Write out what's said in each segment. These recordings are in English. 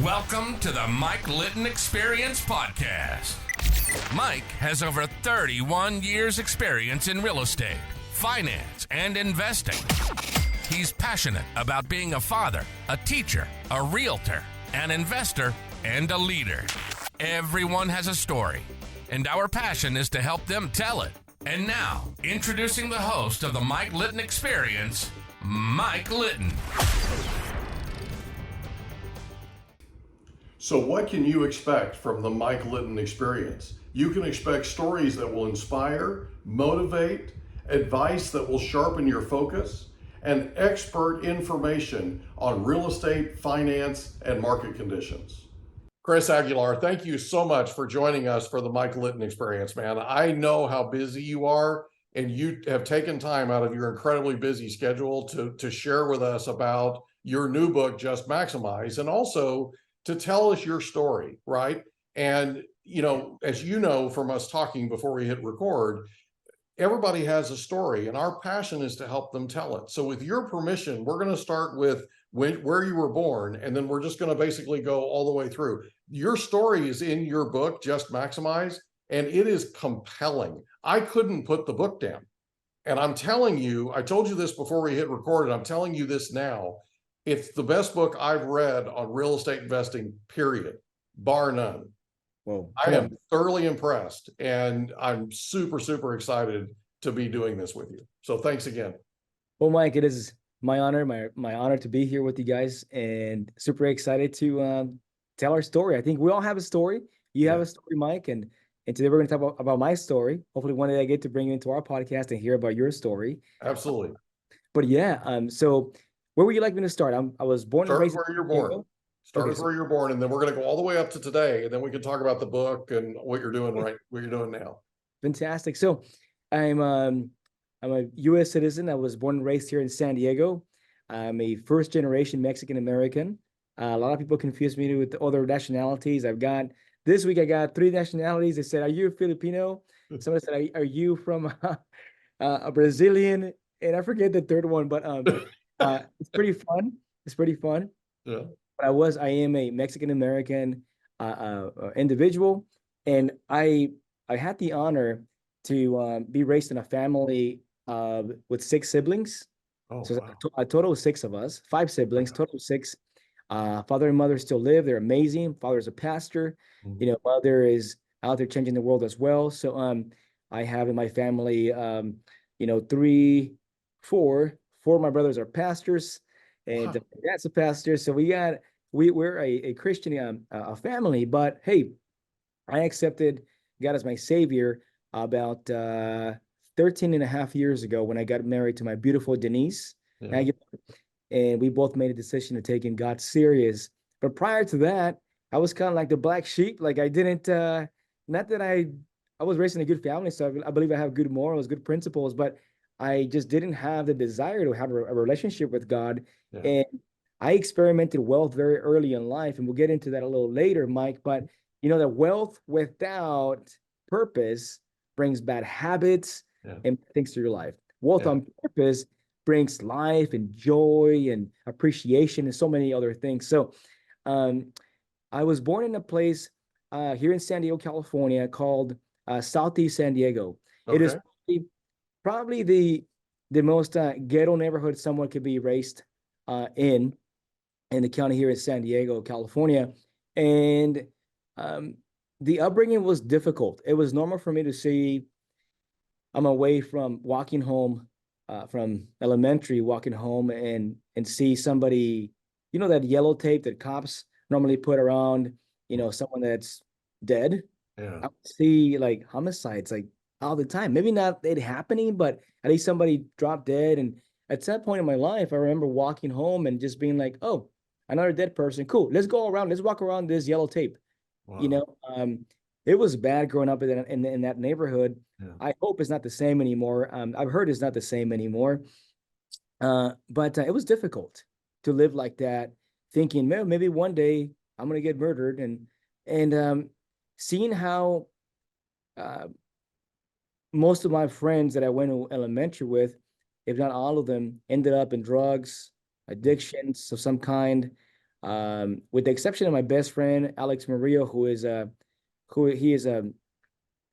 Welcome to the Mike Litton Experience Podcast. Mike has over 31 years experience in real estate, finance, and investing. He's passionate about being a father, a teacher, a realtor, an investor, and a leader. Everyone has a story, and our passion is to help them tell it. And now, introducing the host of the Mike Litton Experience, Mike Litton. So what can you expect from the Mike Litton Experience? You can expect stories that will inspire, motivate, advice that will sharpen your focus, and expert information on real estate, finance, and market conditions. Chris Aguilar, thank you so much for joining us for the Mike Litton Experience, man. I know how busy you are, and you have taken time out of your incredibly busy schedule to share with us about your new book, Just Maximize, and also to tell us your story, right? And, you know, as you know from us talking before we hit record, everybody has a story and our passion is to help them tell it. So with your permission, we're going to start with where you were born, and then we're just going to basically go all the way through. Your story is in your book, Just Maximize, and it is compelling. I couldn't put the book down. And I'm telling you, I told you this before we hit record, and I'm telling you this now. It's the best book I've read on real estate investing, period, bar none. Well, I am thoroughly impressed, and I'm super, super excited to be doing this with you. So thanks again. Well, Mike, it is my honor, my honor to be here with you guys, and super excited to tell our story. I think we all have a story. You have a story, Mike, and today we're going to talk about my story. Hopefully one day I get to bring you into our podcast and hear about your story. Absolutely. But yeah, so where would you like me to start? I was born and raised where you're born. Start with where you're born, and then we're going to go all the way up to today, and then we can talk about the book and what you're doing what you're doing now. Fantastic. So I'm a U.S. citizen. I was born and raised here in San Diego. I'm a first-generation Mexican American. A lot of people confuse me with other nationalities. This week I got 3 nationalities. They said, "Are you Filipino?" Somebody said, "Are you from a Brazilian?" And I forget the third one, but it's pretty fun. It's pretty fun. Yeah. But I am a Mexican American individual, and I had the honor to be raised in a family with 6 siblings. Oh, So wow. a total of 6 of us, 5 siblings, total of 6. Father and mother still live. They're amazing. Father's a pastor. Mhm. You know, mother is out there changing the world as well. So I have in my family, 4 of my brothers are pastors, and Wow. dad's a pastor. So we're a Christian a family. But hey, I accepted God as my savior about 13 and a half years ago when I got married to my beautiful Denise. Yeah. And we both made a decision to take in God serious. But prior to that, I was kind of like the black sheep. Like I didn't, not that I was raised in a good family, so I believe I have good morals, good principles, but I just didn't have the desire to have a relationship with God. Yeah. And I experimented wealth very early in life, and we'll get into that a little later, Mike. But you know that wealth without purpose brings bad habits and things to your life. Wealth on purpose brings life and joy and appreciation and so many other things. So I was born in a place here in San Diego, California called Southeast San Diego. Okay. It is probably the most ghetto neighborhood someone could be raised in the county here in San Diego, California. And the upbringing was difficult. It was normal for me to see I'm away from walking home from elementary, walking home and see somebody, you know, that yellow tape that cops normally put around, you know, someone that's dead. Yeah. I would see like homicides like all the time. Maybe not it happening, but at least somebody dropped dead. And at that point in my life, I remember walking home and just being like, "Oh, another dead person. Cool. Let's go around. Let's walk around this yellow tape." Wow. You know, it was bad growing up in that neighborhood. Yeah. I hope it's not the same anymore. I've heard it's not the same anymore. But it was difficult to live like that, thinking, "Man, maybe one day I'm gonna get murdered," and seeing how most of my friends that I went to elementary with, if not all of them, ended up in drugs, addictions of some kind. With the exception of my best friend, Alex Murillo, who he is an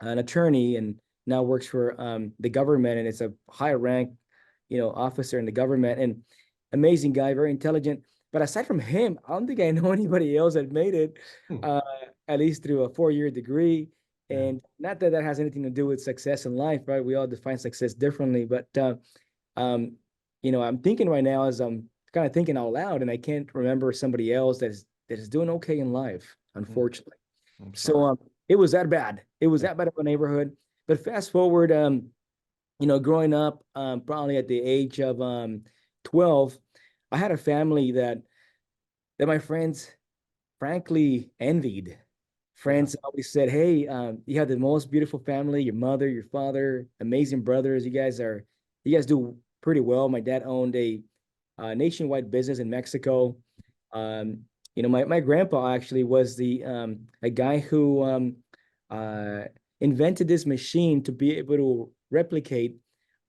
attorney and now works for the government, and it's a high rank, officer in the government, and amazing guy, very intelligent. But aside from him, I don't think I know anybody else that made it, Hmm. at least through a 4-year degree. Yeah. And not that that has anything to do with success in life, right? We all define success differently, but um, I'm thinking right now as I'm kind of thinking out loud, and I can't remember somebody else that is doing okay in life, unfortunately. I'm So sorry. it was that bad. It was Yeah. that bad of a neighborhood. But fast forward, growing up, probably at the age of 12, I had a family that my friends frankly envied. Friends always said, "Hey, you have the most beautiful family. Your mother, your father, amazing brothers. You guys do pretty well." My dad owned a nationwide business in Mexico. My grandpa actually was the a guy who uh, invented this machine to be able to replicate.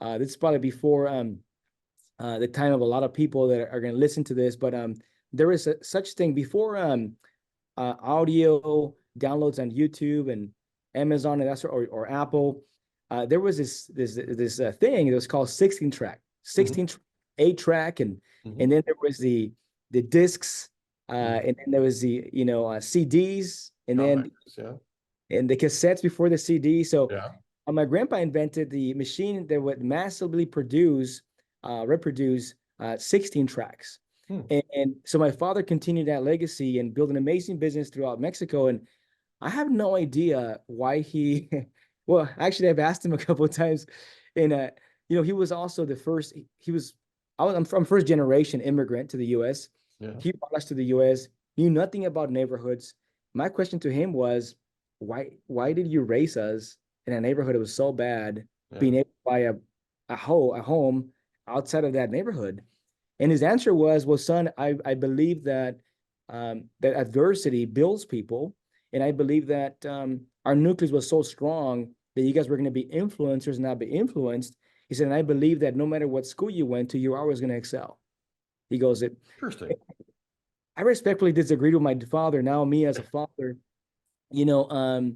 This is probably before the time of a lot of people that are going to listen to this, but there is such thing before audio downloads on YouTube and Amazon and that's or Apple. There was this thing. It was called 16 track, 16 8 track, and then there was the discs, and then there was the CDs, and then Yeah. and the cassettes before the CD. So Yeah. my grandpa invented the machine that would massively reproduce 16 tracks. Hmm. And so my father continued that legacy and built an amazing business throughout Mexico. And I have no idea why he, well, actually, I've asked him a couple of times. And, he was also the first, I'm from first generation immigrant to the US. Yeah. He brought us to the US, knew nothing about neighborhoods. My question to him was, why did you raise us in a neighborhood that was so bad, being able to buy a home outside of that neighborhood? And his answer was, well, son, I believe that that adversity builds people. And I believe that our nucleus was so strong that you guys were going to be influencers, not be influenced. He said, and I believe that no matter what school you went to, you're always going to excel. He goes, Interesting. I respectfully disagreed with my father. Now, me as a father, you know,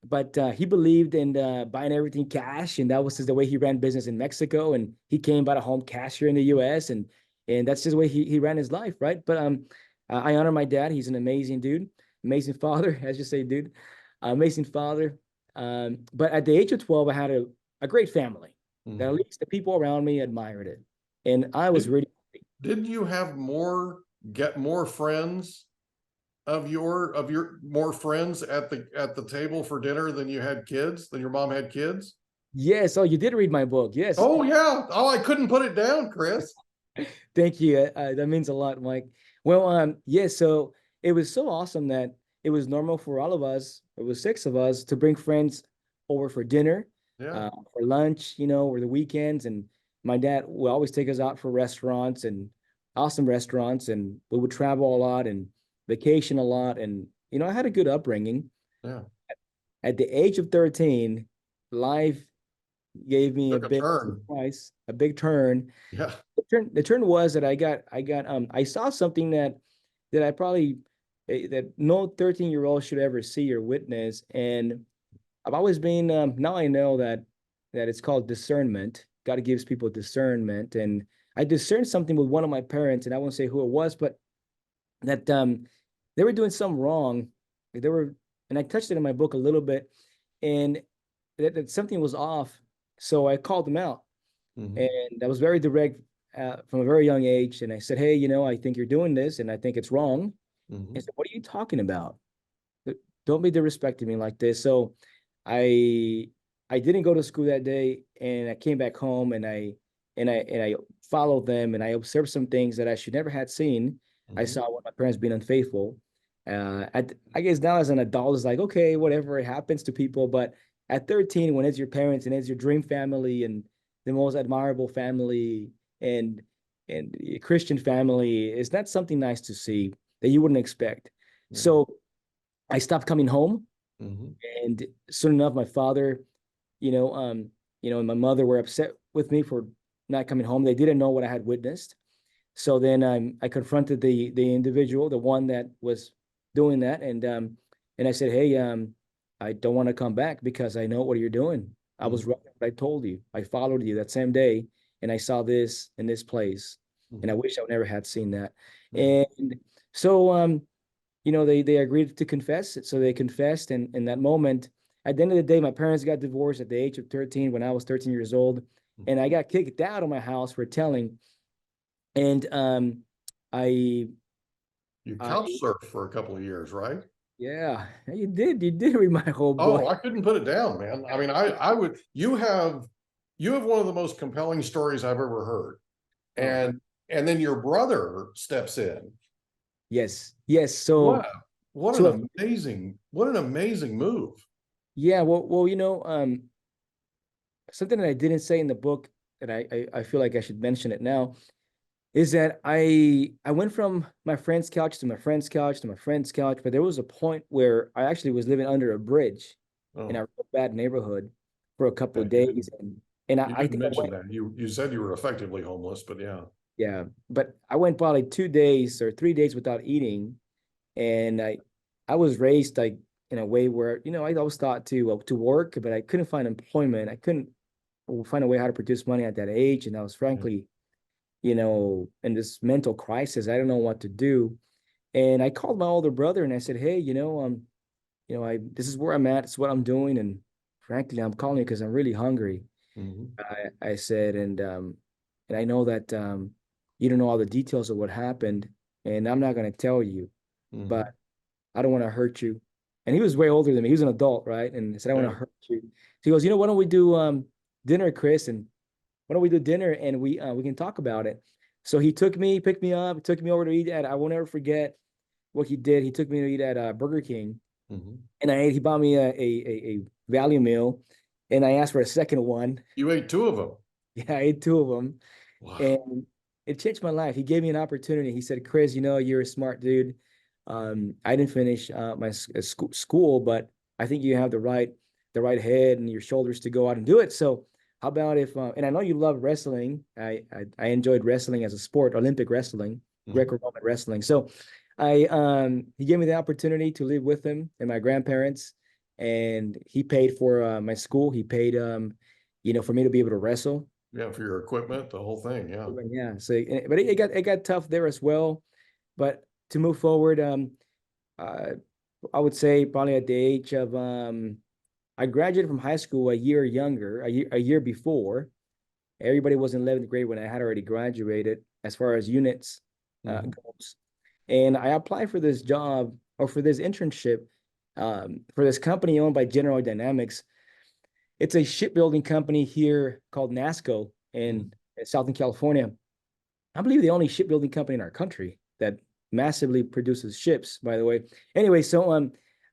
but he believed in buying everything cash, and that was just the way he ran business in Mexico. And he came by a home cash here in the U.S. and that's just the way he ran his life, right? But I honor my dad. He's an amazing dude, amazing father, as you say, dude, amazing father. But at the age of 12, I had a great family that at least the people around me admired it, and I was really. Didn't you have get more friends of your more friends at the table for dinner than your mom had kids? Yes. Oh, you did read my book. Yes. Oh yeah. Oh, I couldn't put it down, Chris. Thank you. That means a lot, Mike. Well, yeah, so it was so awesome that it was normal for all of us, it was 6 of us, to bring friends over for dinner, Yeah. for lunch, or the weekends. And my dad would always take us out for restaurants and awesome restaurants. And we would travel a lot and vacation a lot. And, I had a good upbringing. Yeah. At the age of 13, life gave me a Took a big turn. surprise, a big turn. Yeah. The turn was that I saw something that I probably that no 13-year-old should ever see or witness. And I've always been now I know that it's called discernment. God gives people discernment. And I discerned something with one of my parents, and I won't say who it was, but that they were doing something wrong. They were, and I touched it in my book a little bit, and that something was off. So I called them out. And I was very direct from a very young age. And I said, hey, I think you're doing this and I think it's wrong. I said, what are you talking about? Don't be disrespecting me like this. So I I didn't go to school that day, and I came back home, and I followed them, and I observed some things that I should never had seen. I saw one of my parents being unfaithful. I guess now as an adult, it's like, okay, whatever, it happens to people. But at 13, when it's your parents and it's your dream family and the most admirable family and a Christian family, it's not something nice to see that you wouldn't expect. So I stopped coming home, and soon enough, my father, and my mother were upset with me for not coming home. They didn't know what I had witnessed. So then I confronted the individual, the one that was doing that, and I said, hey, I don't want to come back because I know what you're doing. I was right. I told you. I followed you that same day, and I saw this in this place, and I wish I would never had seen that. And so, they agreed to confess. So they confessed, and in that moment, at the end of the day, my parents got divorced at the age of 13 when I was 13 years old, and I got kicked out of my house for telling. And I You I couch surfed for a couple of years, right? yeah, you did read my whole Oh, book. I couldn't put it down, man. I mean, I would, you have one of the most compelling stories I've ever heard. Oh, And then your brother steps in. yes. What So what so what an amazing move. yeah, well, something that I didn't say in the book that I feel like I should mention it now is that I went from my friend's couch to my friend's couch to my friend's couch, but there was a point where I actually was living under a bridge in a Oh, real bad neighborhood for a couple yeah, of days, and you I didn't think I mention went, that. You said you were effectively homeless, but yeah. yeah, but I went probably 2 days or 3 days without eating, and I was raised like in a way where I always thought to work, but I couldn't find employment. I couldn't find a way how to produce money at that age, and I was Yeah. frankly in this mental crisis. I don't know what to do. And I called my older brother and I said, hey, this is where I'm at. It's what I'm doing. And frankly, I'm calling you because I'm really hungry. Mhm. I said, and I know that you don't know all the details of what happened, and I'm not going to tell you, but Mhm. I don't want to hurt you. And he was way older than me. He was an adult, right? And I said, I want Yeah. to hurt you. So he goes, why don't we do dinner, Chris? And why don't we do dinner and we can talk about it? So he picked me up, took me over to eat at. I won't ever forget what he did. He took me to eat at Burger King, Mhm. and I ate. He bought me a value meal, and I asked for a second one. You ate two of them. Yeah, I ate two of them, Wow. and it changed my life. He gave me an opportunity. He said, "Chris, you're a smart dude. I didn't finish my school, but I think you have the right head and your shoulders to go out and do it. So how about if and I know you love wrestling. I enjoyed wrestling as a sport, Olympic wrestling, Mhm. Greco-Roman wrestling. So he gave me the opportunity to live with him and my grandparents, and he paid for my school. He paid for me to be able to wrestle. Yeah, for your equipment, the whole thing. Yeah. Yeah. So, but it got tough there as well. But to move forward, uh, I would say probably at the age of I graduated from high school a year younger, a year before. Everybody was in 11th grade when I had already graduated as far as units Mhm. goes. And I applied for this job or for this internship for this company owned by General Dynamics. It's a shipbuilding company here called NASCO Mhm. in Southern California. I believe the only shipbuilding company in our country that massively produces ships, by the way. Anyway, so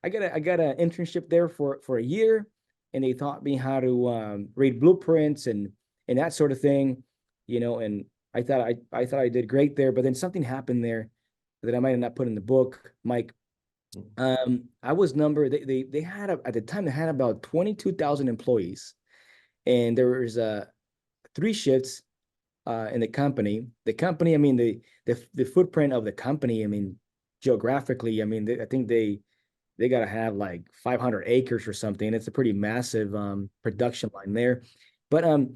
I got an internship there for a year, and they taught me how to read blueprints and that sort of thing, and I thought I did great there, but then something happened there that I might have not put in the book, Mike. I was they had at the time they had about 22,000 employees, and there was three shifts in the company. The company, I mean, the footprint of the company, I mean, geographically, I mean, I think they got to have like 500 acres or something. It's a pretty massive production line there. But out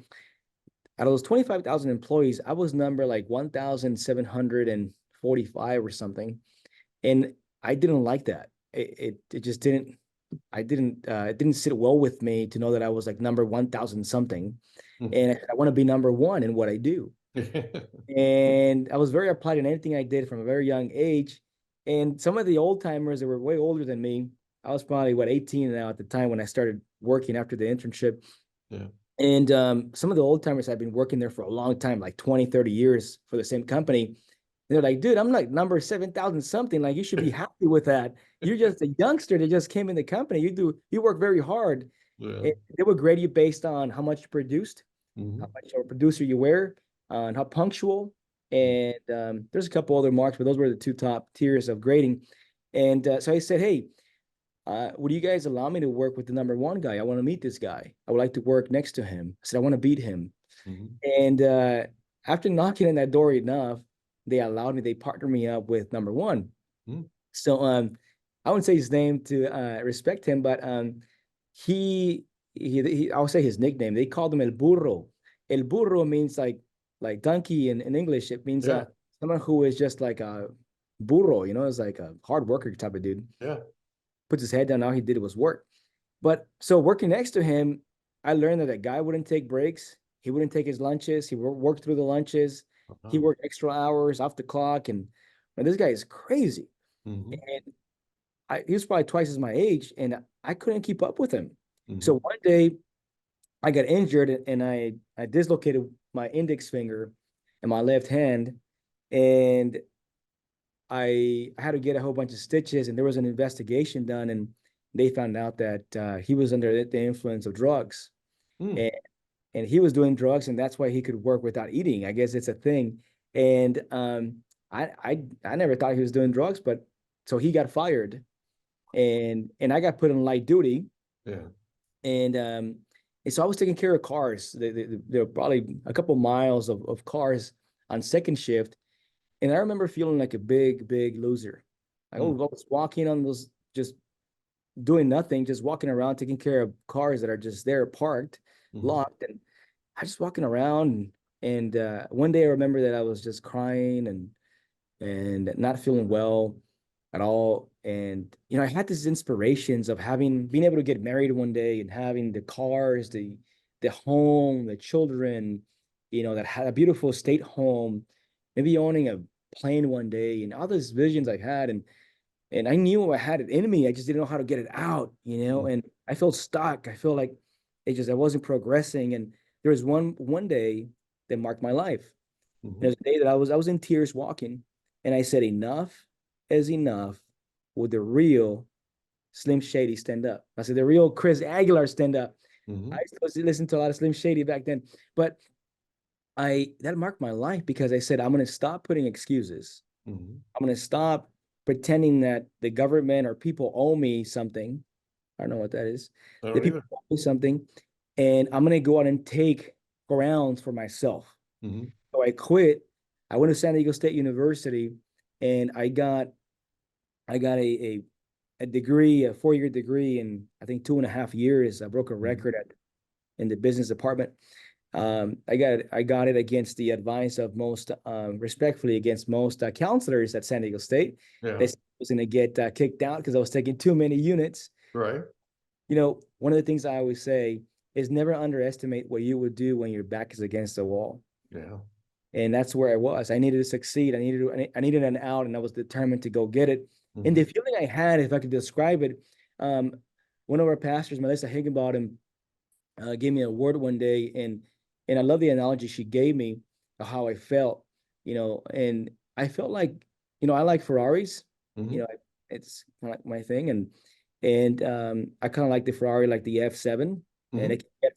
of those 25,000 employees, I was number like 1,745 or something, and I didn't like that. It just didn't. It didn't sit well with me to know that I was like number 1,000 something, Mhm. and I want to be number one in what I do. And I was very applied in anything I did from a very young age. And some of the old timers that were way older than me, I was probably 18 now at the time when I started working after the internship. Yeah. And some of the old timers had been working there for a long time, like 20, 30 years for the same company. They're like, dude, I'm like number 7,000 something. Like, you should be happy with that. You're just a youngster that just came in the company. You work very hard. Yeah. And they would grade you based on how much you produced, how Mhm. much of a producer you were, and how punctual. And there's a couple other marks, but those were the two top tiers of grading. And so I said, hey, would you guys allow me to work with the number one guy? I want to meet this guy. I would like to work next to him. I said, I want to beat him. Mhm. And after knocking on that door enough, they allowed me, they partnered me up with number one. Mm. So I wouldn't say his name to respect him, but I'll say his nickname. They called him El Burro. El Burro means like donkey in English. It means Yeah. someone who is just like a burro, is like a hard worker type of dude. Yeah. Puts his head down, all he did was work. But so working next to him, I learned that guy wouldn't take breaks. He wouldn't take his lunches. He worked through the lunches. He worked extra hours off the clock. And this guy is crazy. Mm-hmm. And he was probably twice as my age, and I couldn't keep up with him. Mm-hmm. So one day I got injured, and I dislocated my index finger in my left hand, and I had to get a whole bunch of stitches, and there was an investigation done, and they found out that he was under the influence of drugs. Mm. And he was doing drugs, and that's why he could work without eating. I guess it's a thing. And I never thought he was doing drugs, but so he got fired, and I got put on light duty. Yeah. And so I was taking care of cars. There were probably a couple miles of cars on second shift. And I remember feeling like a big loser. I was walking on those, just doing nothing, just walking around, taking care of cars that are just there parked, locked. And I just walking around. And one day I remember that I was just crying and not feeling well at all. And, I had these inspirations of being able to get married one day and having the cars, the home, the children, that had a beautiful state home, maybe owning a plane one day, and all those visions I had. And I knew I had it in me. I just didn't know how to get it out, and I felt stuck. I felt like I wasn't progressing. And there was one day that marked my life. There's a day that I was in tears walking, and I said, enough is enough. Would the real Slim Shady stand up? I said, the real Chris Aguilar stand up. I used to listen to a lot of Slim Shady back then, but that marked my life, because I said, I'm going to stop putting excuses. I'm going to stop pretending that the government or people owe me something. I don't know what that is. The people owe me something, and I'm going to go out and take grounds for myself. So I quit. I went to San Diego State University, and I got a degree, a 4-year degree in, I think, 2.5 years. I broke a record in the business department. I got it against the advice of respectfully against most counselors at San Diego State. Yeah. They said I was going to get kicked out because I was taking too many units. Right. One of the things I always say is never underestimate what you would do when your back is against the wall. Yeah. And that's where I was. I needed to succeed. I needed an out, and I was determined to go get it. And the feeling I had, if I could describe it, one of our pastors, Melissa Higginbottom, gave me a word one day, and I love the analogy she gave me of how I felt, and I felt like, I like Ferraris, it's kind of like my thing. And I kind of like the Ferrari, like the F7, and it can get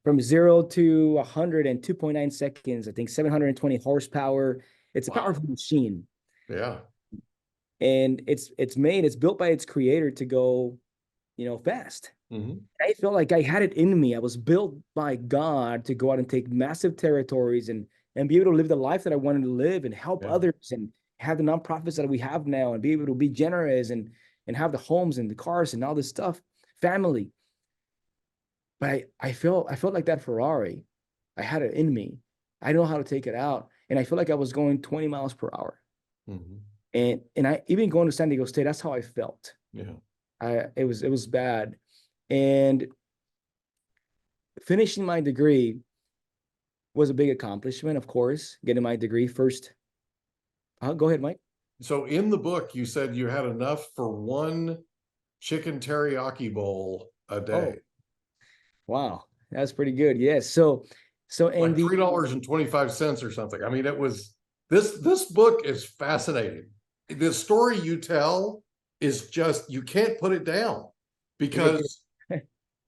from 0 to 100 in 2.9 seconds, I think 720 horsepower. It's a powerful machine. Yeah. And it's built by its creator to go, fast. I felt like I had it in me. I was built by God to go out and take massive territories and be able to live the life that I wanted to live and help others and have the nonprofits that we have now and be able to be generous and have the homes and the cars and all this stuff, family. But I felt like that Ferrari. I had it in me. I know how to take it out. And I feel like I was going 20 miles per hour. And I, even going to San Diego State, that's how I felt. Yeah. It was bad. And finishing my degree was a big accomplishment, of course, getting my degree first. Go ahead, Mike. So in the book, you said you had enough for one chicken teriyaki bowl a day. Oh, wow. That's pretty good. Yes. So and like $3.25 or something. I mean, it was this book is fascinating. The story you tell is just, you can't put it down because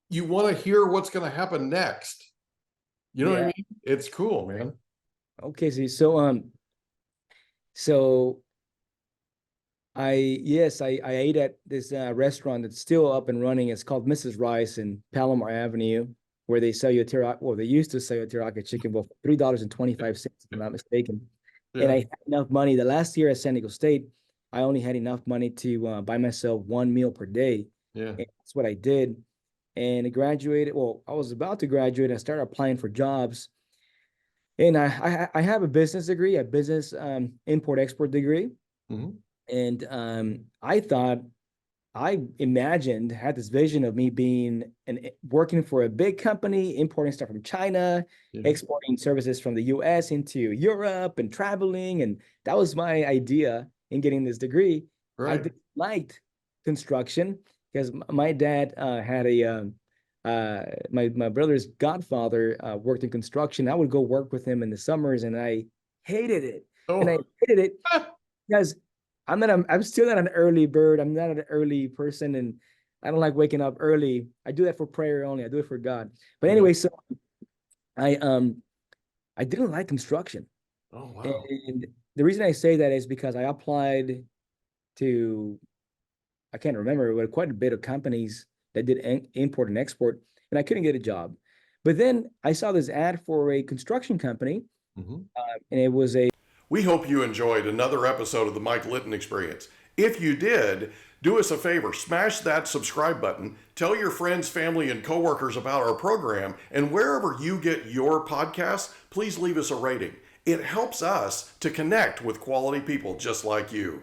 you want to hear what's going to happen next. You know what I mean? It's cool, man. Okay, so I ate at this restaurant that's still up and running. It's called Mrs. Rice in Palomar Avenue, where they sell you they used to sell you a teriyaki chicken bowl for $3.25, if I'm not mistaken. And I Yeah. had enough money. The last year at San Diego State, I only had enough money to buy myself one meal per day. Yeah. And that's what I did. And I graduated. Well, I was about to graduate. I started applying for jobs. And I have a business degree, a business import export degree. Mhm. And I thought, I imagined, had this vision of me being working for a big company, importing stuff from China, Yeah. exporting services from the US into Europe and traveling. And that was my idea in getting this degree. I Right. liked construction because my dad had my brother's godfather worked in construction. I would go work with him in the summers and I hated it. And I Oh. hated it because I'm still not an early bird. I'm not an early person, and I don't like waking up early. I do that for prayer only. I do it for God. But Yeah. anyway, so I I didn't like construction. Oh, wow. And the reason I say that is because I applied to, I can't remember, but quite a bit of companies that did import and export, and I couldn't get a job. But then I saw this ad for a construction company, Mhm. and it was a We hope you enjoyed another episode of the Mike Litton Experience. If you did, do us a favor, smash that subscribe button, tell your friends, family, and coworkers about our program, and wherever you get your podcasts, please leave us a rating. It helps us to connect with quality people just like you.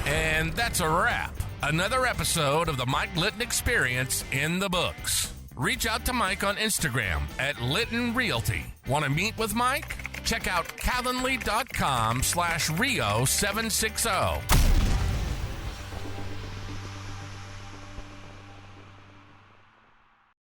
And that's a wrap. Another episode of the Mike Litton Experience in the books. Reach out to Mike on Instagram at Litton Realty. Want to meet with Mike? Check out calendly.com/Rio760.